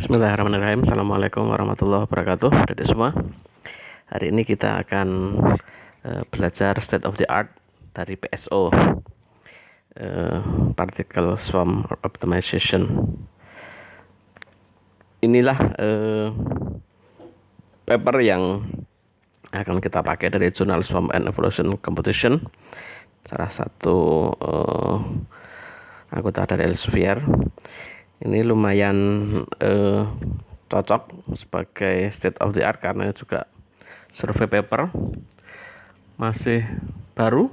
Bismillahirrahmanirrahim. Assalamualaikum warahmatullahi wabarakatuh, adik semua. Hari ini kita akan belajar state of the art dari PSO, Particle Swarm Optimization. Inilah paper yang akan kita pakai dari jurnal Swarm and Evolution Computation, salah satu anggota dari Elsevier. Ini lumayan cocok sebagai state of the art karena juga survei paper masih baru,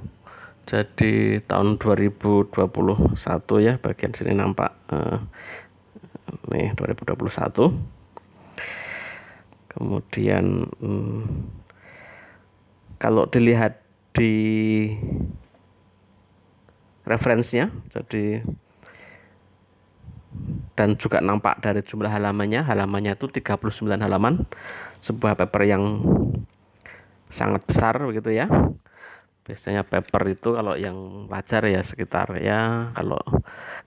jadi tahun 2021 ya, bagian sini nampak nih 2021. Kemudian kalau dilihat di referensinya, jadi dan juga nampak dari jumlah halamannya itu 39 halaman, sebuah paper yang sangat besar begitu ya. Biasanya paper itu kalau yang wajar ya sekitar ya, kalau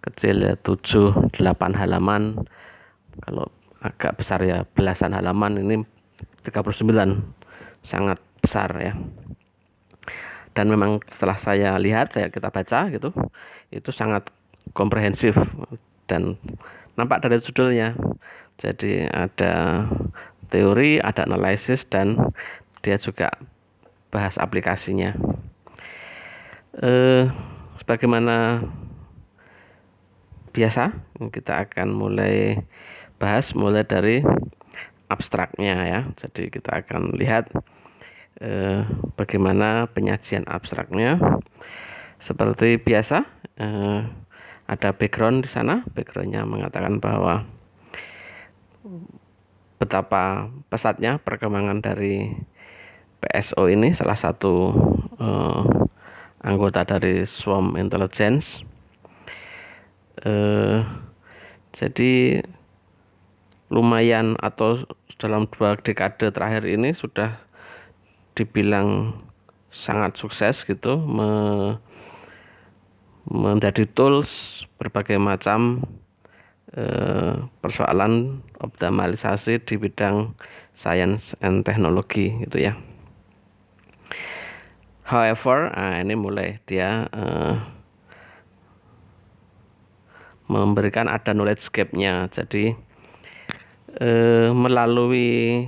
kecil ya 7-8 halaman, kalau agak besar ya belasan halaman. Ini 39, sangat besar ya. Dan memang setelah kita baca gitu, itu sangat komprehensif dan nampak dari judulnya. Jadi ada teori, ada analisis, dan dia juga bahas aplikasinya. Sebagaimana biasa, kita akan mulai dari abstraknya ya. Jadi kita akan lihat bagaimana penyajian abstraknya. Seperti biasa, ada background di sana. Backgroundnya mengatakan bahwa betapa pesatnya perkembangan dari PSO ini, salah satu anggota dari Swarm Intelligence. Jadi lumayan, atau dalam 2 dekade terakhir ini sudah dibilang sangat sukses gitu, menjadi tools berbagai macam persoalan optimalisasi di bidang science and technology gitu ya. However, ini mulai dia memberikan ada knowledge gap-nya. Jadi melalui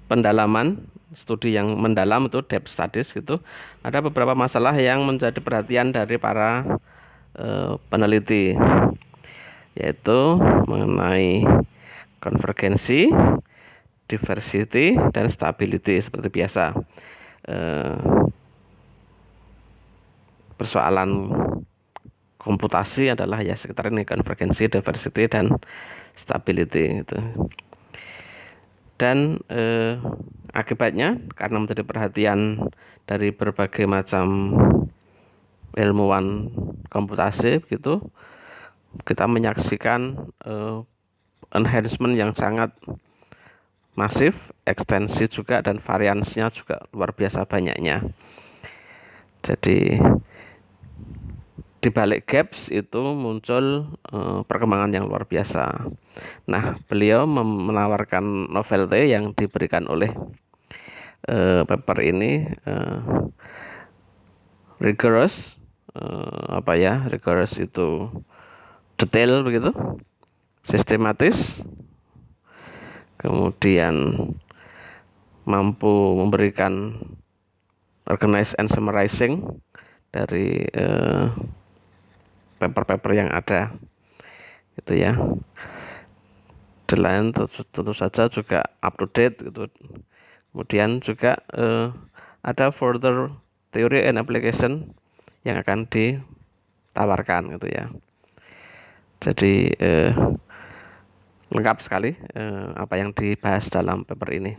pendalaman, studi yang mendalam itu depth studies gitu, ada beberapa masalah yang menjadi perhatian dari para peneliti, yaitu mengenai konvergensi, diversity, dan stability. Seperti biasa, persoalan komputasi adalah ya sekitar ini, konvergensi, diversity, dan stability itu. Dan akibatnya, karena menjadi perhatian dari berbagai macam ilmuwan komputasi begitu, kita menyaksikan enhancement yang sangat masif, ekstensi juga, dan variansinya juga luar biasa banyaknya. Jadi di balik gaps itu muncul perkembangan yang luar biasa. Nah, beliau menawarkan novelty yang diberikan oleh paper ini, rigorous. Rigorous itu detail begitu, sistematis, kemudian mampu memberikan organize and summarizing dari paper-paper yang ada gitu ya. Deadline tentu saja juga up to date gitu. Kemudian juga ada further theory and application yang akan ditawarkan gitu ya. Jadi lengkap sekali apa yang dibahas dalam paper ini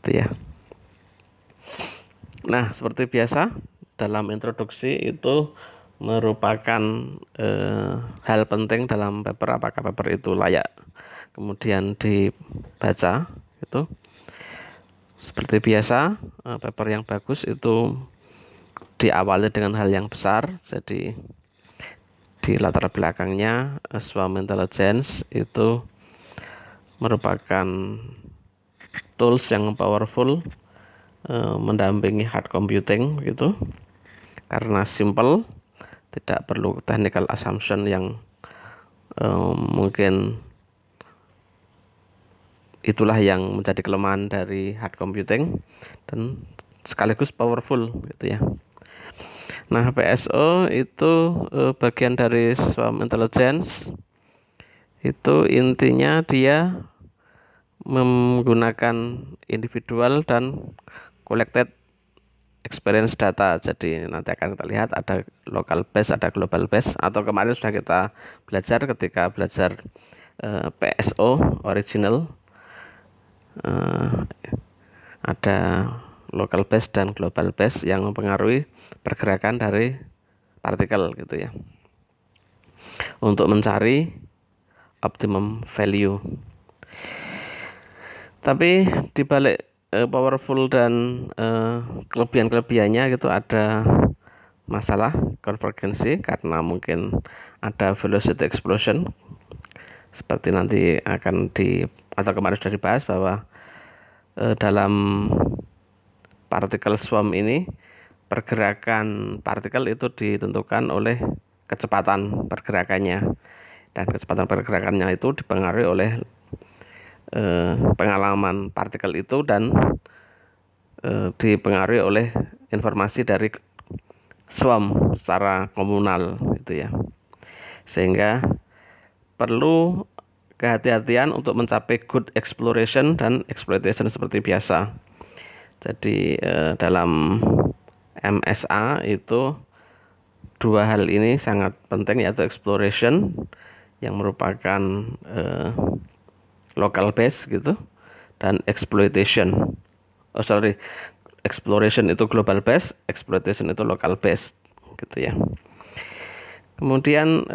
gitu ya. Nah, seperti biasa dalam introduksi itu merupakan hal penting dalam paper, apakah paper itu layak kemudian dibaca itu. Seperti biasa, paper yang bagus itu diawali dengan hal yang besar. Jadi di latar belakangnya Swarm Intelligence itu merupakan tools yang powerful mendampingi hard computing gitu, karena simple, tidak perlu technical assumption yang mungkin itulah yang menjadi kelemahan dari hard computing dan sekaligus powerful gitu ya. Nah, PSO itu bagian dari swarm intelligence. Itu intinya dia menggunakan individual dan collected experience data. Jadi nanti akan kita lihat ada local base, ada global base, atau kemarin sudah kita belajar ketika belajar PSO original, ada local base dan global base yang mempengaruhi pergerakan dari partikel gitu ya, untuk mencari optimum value. Tapi di balik powerful dan kelebihan-kelebihannya gitu ada masalah konvergensi, karena mungkin ada velocity explosion seperti nanti akan atau kemarin sudah dibahas bahwa dalam partikel swarm ini pergerakan partikel itu ditentukan oleh kecepatan pergerakannya, dan kecepatan pergerakannya itu dipengaruhi oleh pengalaman partikel itu dan dipengaruhi oleh informasi dari swarm secara komunal gitu ya, sehingga perlu kehati-hatian untuk mencapai good exploration dan exploitation seperti biasa. Jadi dalam MSA itu dua hal ini sangat penting, yaitu exploration yang merupakan local base gitu, dan exploitation. Exploration itu global base, exploitation itu local base gitu ya. Kemudian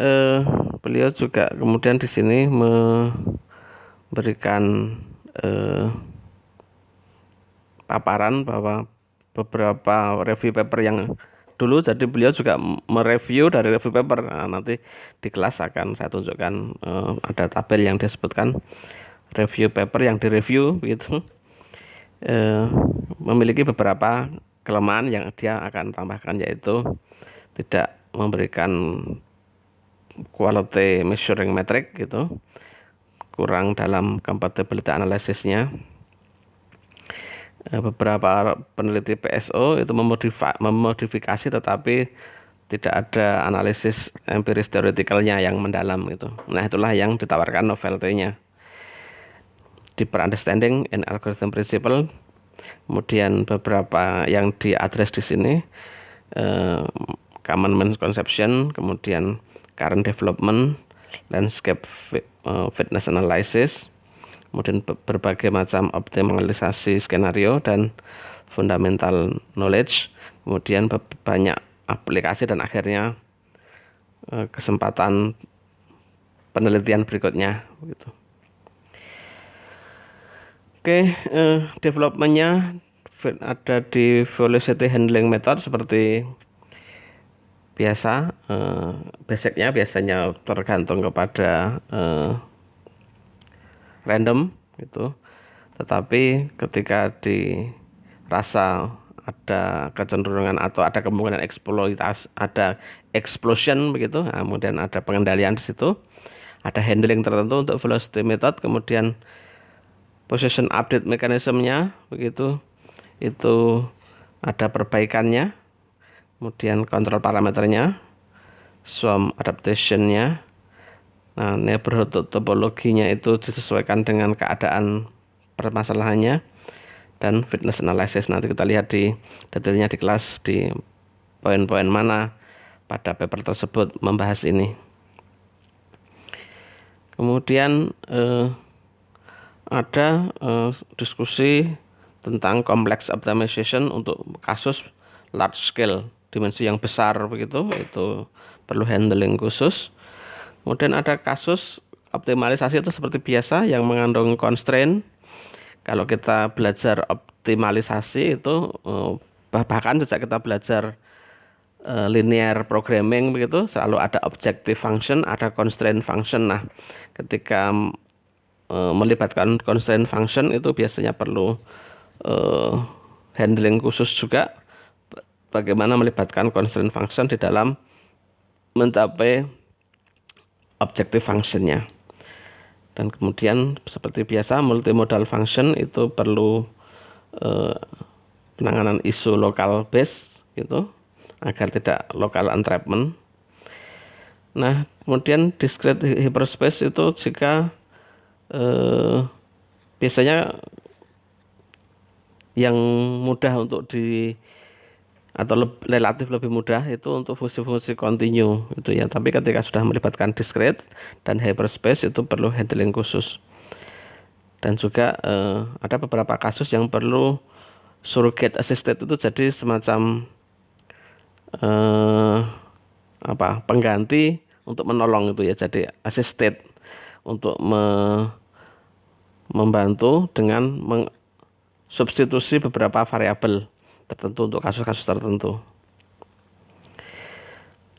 beliau juga kemudian di sini memberikan paparan bahwa beberapa review paper yang dulu, jadi beliau juga mereview dari review paper. Nah, nanti di kelas akan saya tunjukkan ada tabel yang disebutkan review paper yang direview gitu, memiliki beberapa kelemahan yang dia akan tambahkan, yaitu tidak memberikan quality measuring metric gitu, kurang dalam compatibility analisisnya. Beberapa peneliti PSO itu memodifikasi tetapi tidak ada analisis empiris teoretikalnya yang mendalam gitu. Nah, itulah yang ditawarkan novelty-nya, deeper understanding and algorithm principle. Kemudian beberapa yang diadres di sini, common misconception, kemudian current development, landscape fitness analysis, kemudian berbagai macam optimalisasi skenario dan fundamental knowledge, kemudian banyak aplikasi, dan akhirnya kesempatan penelitian berikutnya gitu. Oke, developmentnya ada di velocity handling method seperti biasa. Basicnya biasanya tergantung kepada random gitu, tetapi ketika dirasa ada kecenderungan atau ada kemungkinan ada explosion begitu, nah, kemudian ada pengendalian di situ, ada handling tertentu untuk velocity method, kemudian position update mekanismenya begitu, itu ada perbaikannya, kemudian kontrol parameternya, swarm adaptationnya. Nah, neighborhood topologinya itu disesuaikan dengan keadaan permasalahannya, dan fitness analysis nanti kita lihat di detailnya di kelas, di poin-poin mana pada paper tersebut membahas ini. Kemudian ada diskusi tentang complex optimization untuk kasus large scale, dimensi yang besar begitu, itu perlu handling khusus. Kemudian ada kasus optimalisasi itu seperti biasa yang mengandung constraint. Kalau kita belajar optimalisasi itu bahkan sejak kita belajar linear programming begitu, selalu ada objective function, ada constraint function. Nah, ketika melibatkan constraint function itu biasanya perlu handling khusus juga, bagaimana melibatkan constraint function di dalam mencapai objective functionnya. Dan kemudian seperti biasa multimodal function itu perlu penanganan isu local base gitu agar tidak local entrapment. Nah, kemudian discrete hyperspace itu jika biasanya yang mudah untuk atau relatif lebih mudah itu untuk fungsi-fungsi kontinu itu ya. Tapi ketika sudah melibatkan discrete dan hyperspace itu perlu handling khusus. Dan juga ada beberapa kasus yang perlu surrogate assisted itu jadi semacam pengganti untuk menolong itu ya. Jadi assisted untuk membantu dengan substitusi beberapa variabel tertentu untuk kasus-kasus tertentu.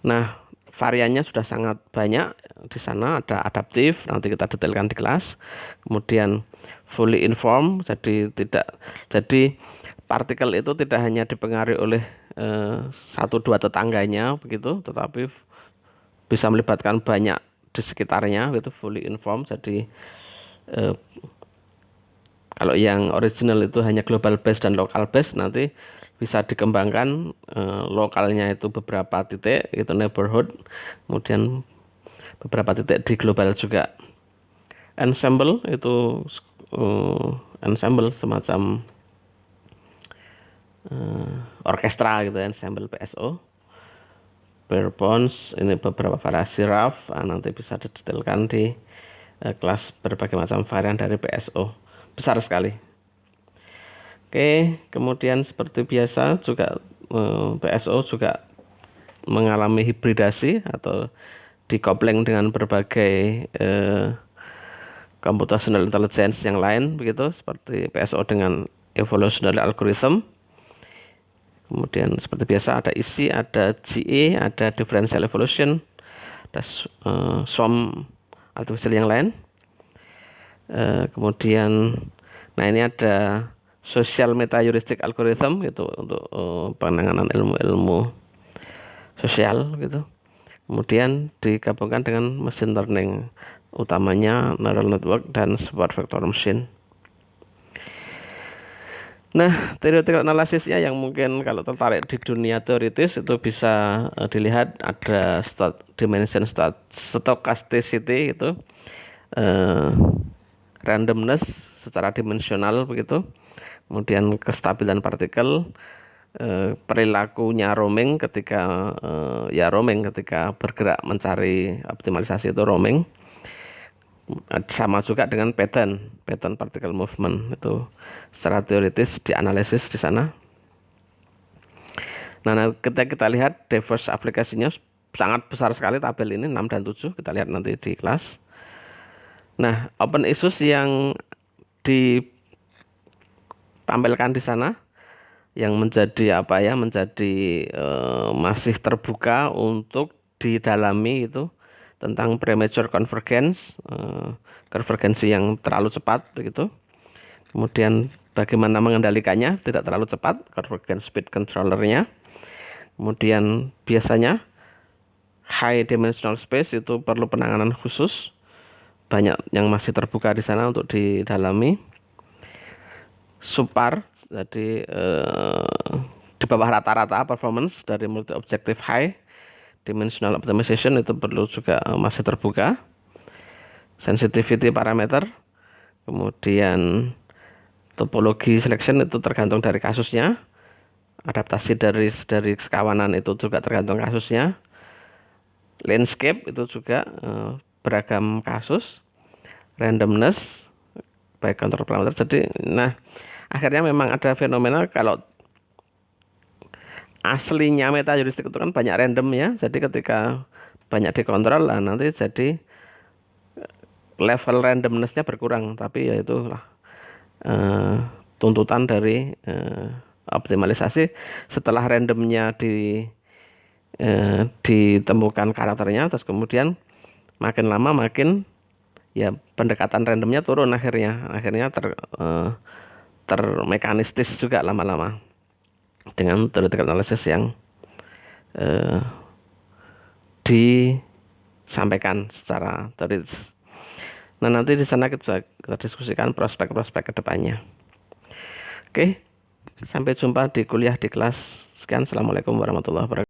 Nah, variannya sudah sangat banyak di sana. Ada adaptif, nanti kita detailkan di kelas. Kemudian fully informed, jadi partikel itu tidak hanya dipengaruhi oleh satu dua tetangganya begitu, tetapi bisa melibatkan banyak di sekitarnya gitu. Fully informed, jadi kalau yang original itu hanya global base dan local base, nanti bisa dikembangkan lokalnya itu beberapa titik itu neighborhood, kemudian beberapa titik di global juga. Ensemble itu ensemble semacam orkestra gitu, ensemble PSO. Bare bones ini beberapa variasi rough, nanti bisa didetailkan di kelas berbagai macam varian dari PSO, besar sekali. Oke, kemudian seperti biasa juga PSO juga mengalami hibridasi atau decoupling dengan berbagai computational intelligence yang lain begitu, seperti PSO dengan evolutionary algorithm. Kemudian seperti biasa ada isi, ada GE, ada differential evolution, ada swarm artificial yang lain. Kemudian nah ini ada social meta heuristic algorithm gitu untuk penanganan ilmu-ilmu sosial gitu. Kemudian digabungkan dengan machine learning, utamanya neural network dan support vector machine. Nah, theoretical analysisnya yang mungkin kalau tertarik di dunia teoritis itu bisa dilihat ada dimension stochasticity itu randomness secara dimensional begitu, kemudian kestabilan partikel, perilakunya roaming ketika roaming ketika bergerak mencari optimalisasi itu roaming, sama juga dengan pattern particle movement itu secara teoritis dianalisis di sana. Nah, ketika kita lihat diverse aplikasinya sangat besar sekali, tabel ini 6 dan 7 kita lihat nanti di kelas. Nah, open issues yang ditampilkan di sana yang menjadi masih terbuka untuk didalami itu tentang premature convergence, konvergensi yang terlalu cepat begitu. Kemudian bagaimana mengendalikannya tidak terlalu cepat, convergence speed controllernya. Kemudian biasanya high dimensional space itu perlu penanganan khusus, banyak yang masih terbuka di sana untuk didalami. Subpar, jadi di bawah rata-rata performance dari multi objective high dimensional optimization itu perlu juga masih terbuka. Sensitivity parameter, kemudian topologi selection itu tergantung dari kasusnya. Adaptasi dari sekawanan itu juga tergantung kasusnya. Landscape itu juga beragam kasus. Randomness baik kontrol parameter. Jadi akhirnya memang ada fenomena kalau aslinya meta heuristik itu kan banyak random ya. Jadi ketika banyak dikontrol nanti jadi level randomnessnya berkurang. Tapi ya itulah tuntutan dari optimalisasi. Setelah randomnya ditemukan karakternya, terus kemudian makin lama makin ya pendekatan randomnya turun, akhirnya termekanistis juga lama-lama dengan theoretical analysis yang eh, disampaikan secara teoritis. Nah, nanti di sana kita diskusikan prospek-prospek kedepannya. Oke, sampai jumpa di kuliah di kelas. Sekian, assalamualaikum warahmatullahi wabarakatuh.